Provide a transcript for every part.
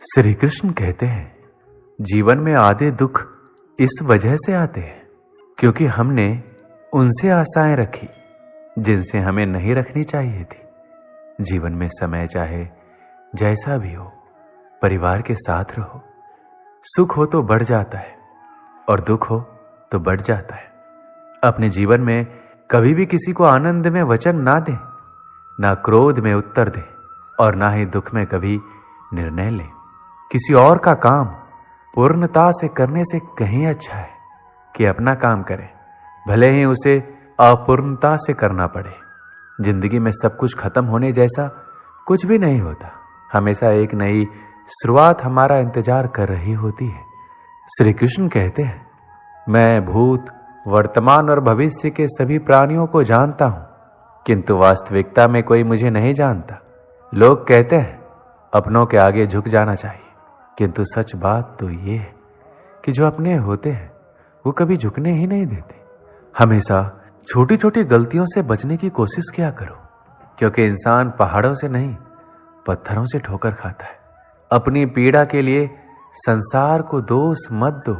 श्री कृष्ण कहते हैं जीवन में आधे दुख इस वजह से आते हैं क्योंकि हमने उनसे आशाएं रखी जिनसे हमें नहीं रखनी चाहिए थी। जीवन में समय चाहे जैसा भी हो, परिवार के साथ रहो। सुख हो तो बढ़ जाता है और दुख हो तो बढ़ जाता है। अपने जीवन में कभी भी किसी को आनंद में वचन ना दें, ना क्रोध में उत्तर दें और ना ही दुख में कभी निर्णय लें। किसी और का काम पूर्णता से करने से कहीं अच्छा है कि अपना काम करें, भले ही उसे अपूर्णता से करना पड़े। जिंदगी में सब कुछ खत्म होने जैसा कुछ भी नहीं होता। हमेशा एक नई शुरुआत हमारा इंतजार कर रही होती है। श्री कृष्ण कहते हैं, मैं भूत, वर्तमान और भविष्य के सभी प्राणियों को जानता हूं, किंतु वास्तविकता में कोई मुझे नहीं जानता। लोग कहते हैं अपनों के आगे झुक जाना चाहिए, किंतु सच बात तो ये है कि जो अपने होते हैं वो कभी झुकने ही नहीं देते। हमेशा छोटी छोटी गलतियों से बचने की कोशिश किया करो, क्योंकि इंसान पहाड़ों से नहीं पत्थरों से ठोकर खाता है। अपनी पीड़ा के लिए संसार को दोष मत दो,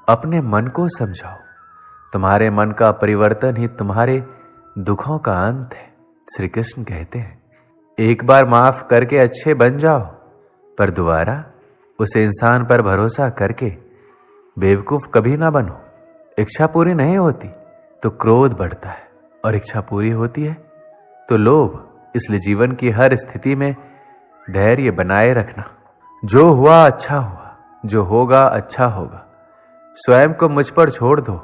अपने मन को समझाओ। तुम्हारे मन का परिवर्तन ही तुम्हारे दुखों का अंत है। श्री कृष्ण कहते हैं, एक बार माफ करके अच्छे बन जाओ, पर दोबारा उस इंसान पर भरोसा करके बेवकूफ कभी ना बनो। इच्छा पूरी नहीं होती तो क्रोध बढ़ता है, और इच्छा पूरी होती है तो लोभ। इसलिए जीवन की हर स्थिति में धैर्य बनाए रखना। जो हुआ अच्छा हुआ, जो होगा अच्छा होगा। स्वयं को मुझ पर छोड़ दो,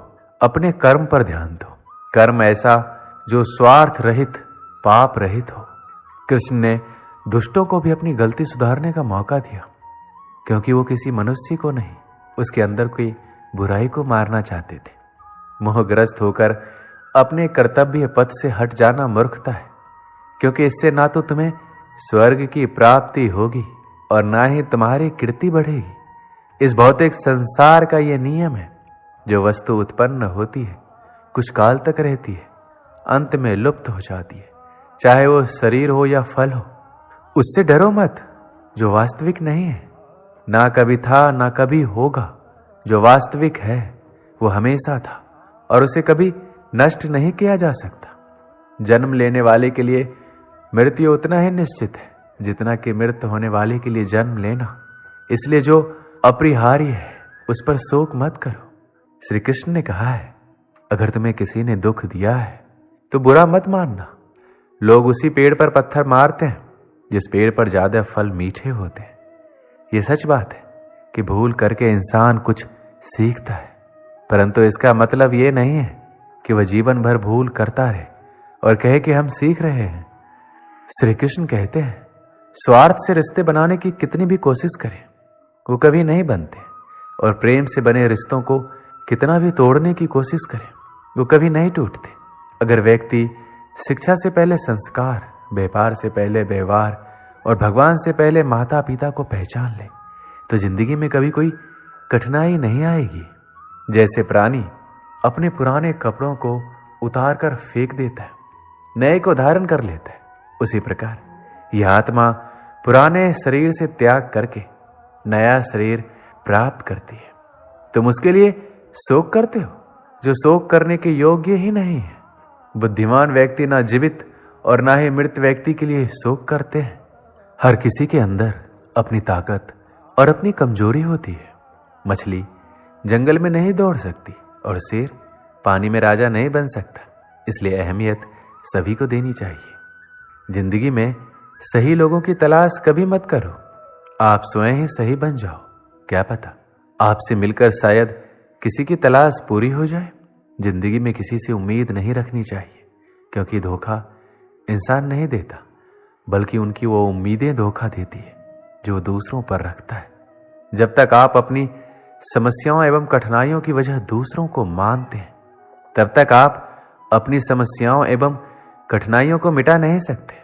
अपने कर्म पर ध्यान दो। कर्म ऐसा जो स्वार्थ रहित, पाप रहित हो। कृष्ण ने दुष्टों को भी अपनी गलती सुधारने का मौका दिया, क्योंकि वो किसी मनुष्य को नहीं, उसके अंदर कोई बुराई को मारना चाहते थे। मोहग्रस्त होकर अपने कर्तव्य पथ से हट जाना मूर्खता है, क्योंकि इससे ना तो तुम्हें स्वर्ग की प्राप्ति होगी और ना ही तुम्हारी कीर्ति बढ़ेगी। इस भौतिक संसार का यह नियम है, जो वस्तु उत्पन्न होती है कुछ काल तक रहती है, अंत में लुप्त हो जाती है। चाहे वो शरीर हो या फल हो, उससे डरो मत जो वास्तविक नहीं है। ना कभी था ना कभी होगा। जो वास्तविक है वो हमेशा था और उसे कभी नष्ट नहीं किया जा सकता। जन्म लेने वाले के लिए मृत्यु उतना ही निश्चित है जितना कि मृत होने वाले के लिए जन्म लेना। इसलिए जो अपरिहार्य है उस पर शोक मत करो। श्री कृष्ण ने कहा है, अगर तुम्हें किसी ने दुख दिया है तो बुरा मत मानना। लोग उसी पेड़ पर पत्थर मारते हैं जिस पेड़ पर ज्यादा फल मीठे होते हैं। यह सच बात है कि भूल करके इंसान कुछ सीखता है, परंतु इसका मतलब यह नहीं है कि वह जीवन भर भूल करता रहे और कहे कि हम सीख रहे हैं। श्री कृष्ण कहते हैं, स्वार्थ से रिश्ते बनाने की कितनी भी कोशिश करें वो कभी नहीं बनते, और प्रेम से बने रिश्तों को कितना भी तोड़ने की कोशिश करें वो कभी नहीं टूटते। अगर व्यक्ति शिक्षा से पहले संस्कार, व्यापार से पहले व्यवहार और भगवान से पहले माता पिता को पहचान ले तो जिंदगी में कभी कोई कठिनाई नहीं आएगी। जैसे प्राणी अपने पुराने कपड़ों को उतार कर फेंक देता है, नए को धारण कर लेता है, उसी प्रकार यह आत्मा पुराने शरीर से त्याग करके नया शरीर प्राप्त करती है। तुम उसके लिए शोक करते हो जो शोक करने के योग्य ही नहीं है। बुद्धिमान व्यक्ति ना जीवित और ना ही मृत व्यक्ति के लिए शोक करते हैं। हर किसी के अंदर अपनी ताकत और अपनी कमजोरी होती है। मछली जंगल में नहीं दौड़ सकती और शेर पानी में राजा नहीं बन सकता। इसलिए अहमियत सभी को देनी चाहिए। जिंदगी में सही लोगों की तलाश कभी मत करो, आप स्वयं ही सही बन जाओ। क्या पता आपसे मिलकर शायद किसी की तलाश पूरी हो जाए। जिंदगी में किसी से उम्मीद नहीं रखनी चाहिए, क्योंकि धोखा इंसान नहीं देता, बल्कि उनकी वो उम्मीदें धोखा देती है जो दूसरों पर रखता है। जब तक आप अपनी समस्याओं एवं कठिनाइयों की वजह दूसरों को मानते हैं, तब तक आप अपनी समस्याओं एवं कठिनाइयों को मिटा नहीं सकते।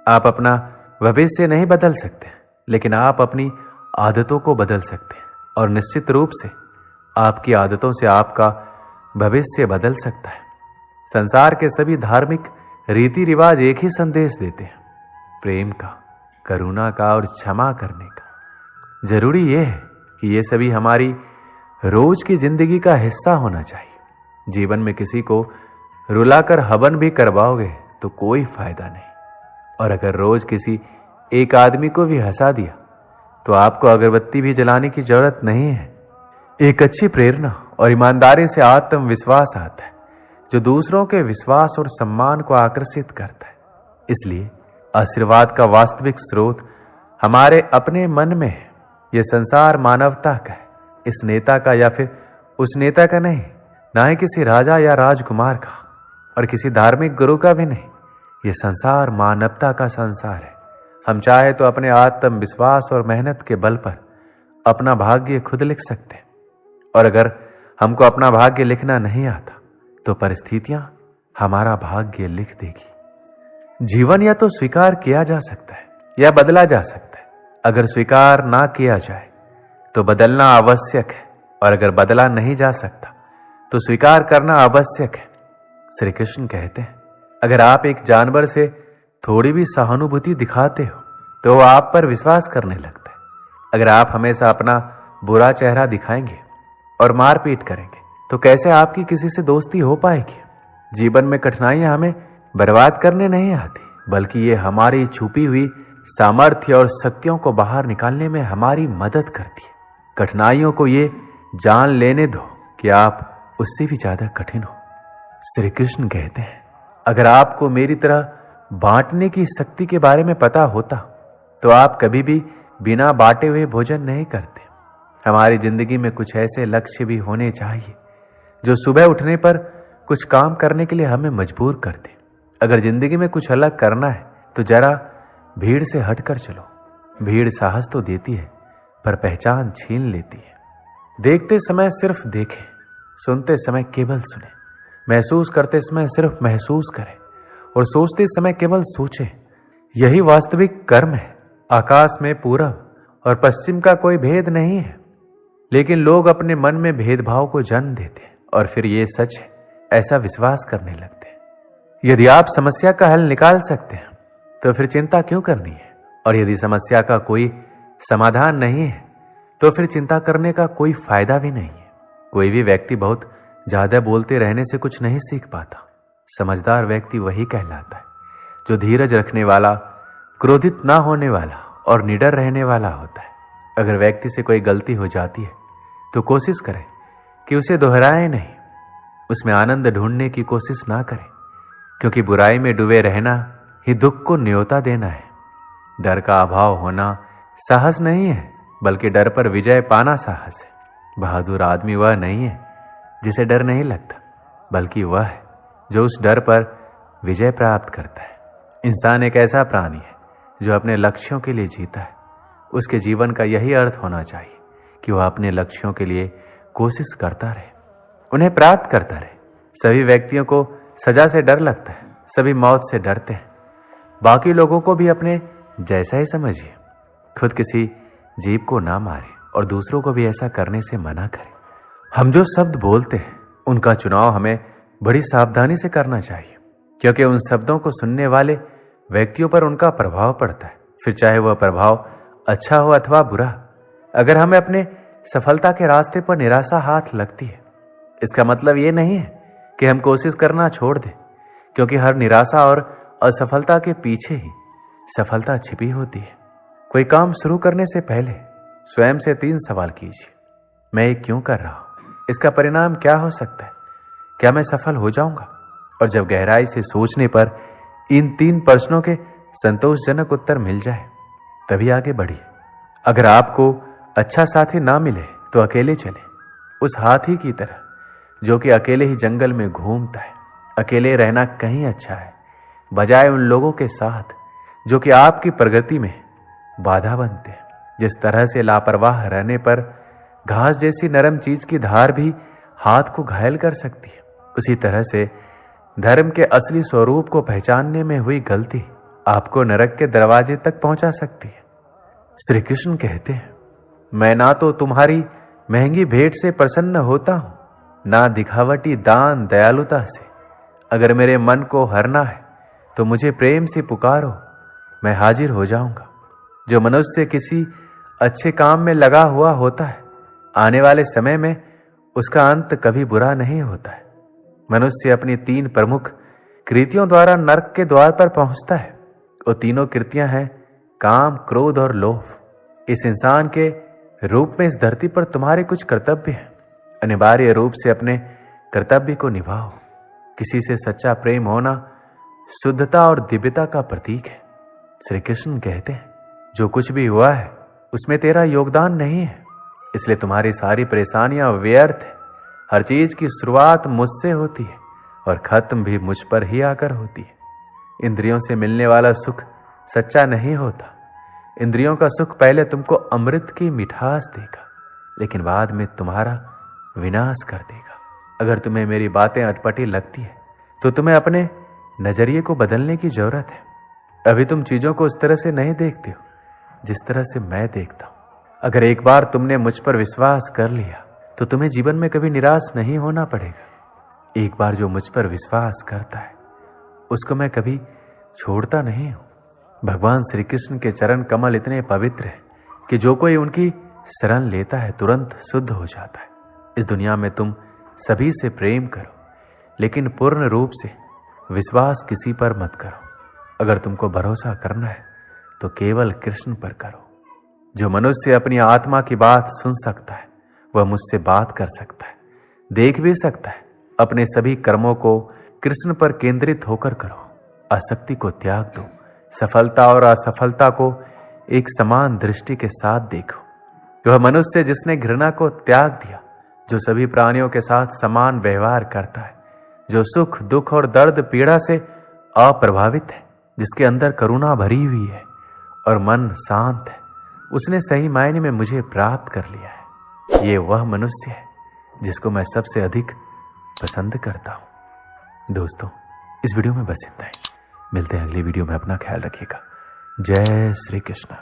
आप अपना भविष्य नहीं बदल सकते, लेकिन आप अपनी आदतों को बदल सकते हैं, और निश्चित रूप से आपकी आदतों से आपका भविष्य बदल सकता है। संसार के सभी धार्मिक रीति रिवाज एक ही संदेश देते हैं, प्रेम का, करुणा का और क्षमा करने का। जरूरी यह है कि ये सभी हमारी रोज की जिंदगी का हिस्सा होना चाहिए। जीवन में किसी को रुलाकर हवन भी करवाओगे तो कोई फायदा नहीं, और अगर रोज किसी एक आदमी को भी हंसा दिया तो आपको अगरबत्ती भी जलाने की जरूरत नहीं है। एक अच्छी प्रेरणा और ईमानदारी से आत्मविश्वास आता है, जो दूसरों के विश्वास और सम्मान को आकर्षित करता है। इसलिए आशीर्वाद का वास्तविक स्रोत हमारे अपने मन में है। यह संसार मानवता का है, इस नेता का या फिर उस नेता का नहीं, ना ही किसी राजा या राजकुमार का और किसी धार्मिक गुरु का भी नहीं। यह संसार मानवता का संसार है। हम चाहे तो अपने आत्मविश्वास और मेहनत के बल पर अपना भाग्य खुद लिख सकते हैं, और अगर हमको अपना भाग्य लिखना नहीं आता तो परिस्थितियां हमारा भाग्य लिख देगी। जीवन या तो स्वीकार किया जा सकता है या बदला जा सकता है। अगर स्वीकार ना किया जाए तो बदलना आवश्यक है, और अगर बदला नहीं जा सकता तो स्वीकार करना आवश्यक है। श्री कृष्ण कहते हैं, अगर आप एक जानवर से थोड़ी भी सहानुभूति दिखाते हो तो वो आप पर विश्वास करने लगता है। अगर आप हमेशा अपना बुरा चेहरा दिखाएंगे और मारपीट करेंगे तो कैसे आपकी किसी से दोस्ती हो पाएगी। जीवन में कठिनाइयां हमें बर्बाद करने नहीं आती, बल्कि ये हमारी छुपी हुई सामर्थ्य और शक्तियों को बाहर निकालने में हमारी मदद करती है। कठिनाइयों को ये जान लेने दो कि आप उससे भी ज्यादा कठिन हो। श्री कृष्ण कहते हैं, अगर आपको मेरी तरह बांटने की शक्ति के बारे में पता होता तो आप कभी भी बिना बांटे हुए भोजन नहीं करते। हमारी जिंदगी में कुछ ऐसे लक्ष्य भी होने चाहिए जो सुबह उठने पर कुछ काम करने के लिए हमें मजबूर करते। अगर जिंदगी में कुछ अलग करना है तो जरा भीड़ से हटकर चलो। भीड़ साहस तो देती है पर पहचान छीन लेती है। देखते समय सिर्फ देखें, सुनते समय केवल सुने, महसूस करते समय सिर्फ महसूस करें, और सोचते समय केवल सोचें। यही वास्तविक कर्म है। आकाश में पूरब और पश्चिम का कोई भेद नहीं है, लेकिन लोग अपने मन में भेदभाव को जन्म देते हैं और फिर ये सच है ऐसा विश्वास करने लगते हैं। यदि आप समस्या का हल निकाल सकते हैं तो फिर चिंता क्यों करनी है, और यदि समस्या का कोई समाधान नहीं है तो फिर चिंता करने का कोई फायदा भी नहीं है। कोई भी व्यक्ति बहुत ज्यादा बोलते रहने से कुछ नहीं सीख पाता। समझदार व्यक्ति वही कहलाता है जो धीरज रखने वाला, क्रोधित ना होने वाला और निडर रहने वाला होता है। अगर व्यक्ति से कोई गलती हो जाती है तो कोशिश करें कि उसे दोहराए नहीं, उसमें आनंद ढूंढने की कोशिश ना करें, क्योंकि बुराई में डूबे रहना ही दुख को न्योता देना है। डर का अभाव होना साहस नहीं है, बल्कि डर पर विजय पाना साहस है। बहादुर आदमी वह नहीं है जिसे डर नहीं लगता, बल्कि वह है जो उस डर पर विजय प्राप्त करता है। इंसान एक ऐसा प्राणी है जो अपने लक्ष्यों के लिए जीता है। उसके जीवन का यही अर्थ होना चाहिए कि वह अपने लक्ष्यों के लिए कोशिश करता रहे, उन्हें प्राप्त करता रहे। सभी व्यक्तियों को सजा से डर लगता है, सभी मौत से डरते हैं। बाकी लोगों को भी अपने जैसा ही समझिए। खुद किसी जीव को ना मारे और दूसरों को भी ऐसा करने से मना करें। हम जो शब्द बोलते हैं उनका चुनाव हमें बड़ी सावधानी से करना चाहिए, क्योंकि उन शब्दों को सुनने वाले व्यक्तियों पर उनका प्रभाव पड़ता है, फिर चाहे वह प्रभाव अच्छा हो अथवा बुरा। अगर हमें अपने सफलता के रास्ते पर निराशा हाथ लगती है, इसका मतलब यह नहीं है कि हम कोशिश करना छोड़ दें, क्योंकि हर निराशा और असफलता के पीछे ही सफलता छिपी होती है। कोई काम शुरू करने से पहले स्वयं से 3 सवाल कीजिए। मैं ये क्यों कर रहा हूं? इसका परिणाम क्या हो सकता है? क्या मैं सफल हो जाऊंगा? और जब गहराई से सोचने पर इन 3 प्रश्नों के संतोषजनक उत्तर मिल जाए तभी आगे बढ़िए। अगर आपको अच्छा साथी ना मिले तो अकेले चले, उस हाथी की तरह जो कि अकेले ही जंगल में घूमता है। अकेले रहना कहीं अच्छा है, बजाय उन लोगों के साथ जो कि आपकी प्रगति में बाधा बनते हैं। जिस तरह से लापरवाह रहने पर घास जैसी नरम चीज की धार भी हाथ को घायल कर सकती है, उसी तरह से धर्म के असली स्वरूप को पहचानने में हुई गलती आपको नरक के दरवाजे तक पहुंचा सकती है। श्री कृष्ण कहते हैं, मैं ना तो तुम्हारी महंगी भेंट से प्रसन्न होता हूं, ना दिखावटी दान दयालुता से। अगर मेरे मन को हरना है तो मुझे प्रेम से पुकारो, मैं हाजिर हो जाऊंगा। जो मनुष्य किसी अच्छे काम में लगा हुआ होता है, आने वाले समय में उसका अंत कभी बुरा नहीं होता है। मनुष्य अपनी 3 प्रमुख कृतियों द्वारा नरक के द्वार पर पहुंचता है। वो तीनों कृतियां हैं काम, क्रोध और लोभ। इस इंसान के रूप में इस धरती पर तुम्हारे कुछ कर्तव्य हैं। अनिवार्य रूप से अपने कर्तव्य को निभाओ। किसी से सच्चा प्रेम होना शुद्धता और दिव्यता का प्रतीक है। श्री कृष्ण कहते हैं, जो कुछ भी हुआ है उसमें तेरा योगदान नहीं है, इसलिए तुम्हारी सारी परेशानियां व्यर्थ है। हर चीज की शुरुआत मुझसे होती है और खत्म भी मुझ पर ही आकर होती है। इंद्रियों से मिलने वाला सुख सच्चा नहीं होता। इंद्रियों का सुख पहले तुमको अमृत की मिठास देगा, लेकिन बाद में तुम्हारा विनाश कर देगा। अगर तुम्हें मेरी बातें अटपटी लगती है तो तुम्हें अपने नजरिए को बदलने की जरूरत है। अभी तुम चीजों को उस तरह से नहीं देखते हो जिस तरह से मैं देखता हूं। अगर एक बार तुमने मुझ पर विश्वास कर लिया तो तुम्हें जीवन में कभी निराश नहीं होना पड़ेगा। एक बार जो मुझ पर विश्वास करता है उसको मैं कभी छोड़ता नहीं हूं। भगवान श्री कृष्ण के चरण कमल इतने पवित्र है कि जो कोई उनकी शरण लेता है तुरंत शुद्ध हो जाता है। इस दुनिया में तुम सभी से प्रेम करो, लेकिन पूर्ण रूप से विश्वास किसी पर मत करो। अगर तुमको भरोसा करना है तो केवल कृष्ण पर करो। जो मनुष्य अपनी आत्मा की बात सुन सकता है वह मुझसे बात कर सकता है, देख भी सकता है। अपने सभी कर्मों को कृष्ण पर केंद्रित होकर करो। आसक्ति को त्याग दो। सफलता और असफलता को एक समान दृष्टि के साथ देखो। वह मनुष्य जिसने घृणा को त्याग दिया, जो सभी प्राणियों के साथ समान व्यवहार करता है, जो सुख दुख और दर्द पीड़ा से अप्रभावित है, जिसके अंदर करुणा भरी हुई है और मन शांत है, उसने सही मायने में मुझे प्राप्त कर लिया है। ये वह मनुष्य है जिसको मैं सबसे अधिक पसंद करता हूं। दोस्तों, इस वीडियो में बस इतना ही। मिलते हैं अगली वीडियो में। अपना ख्याल रखिएगा। जय श्री कृष्ण।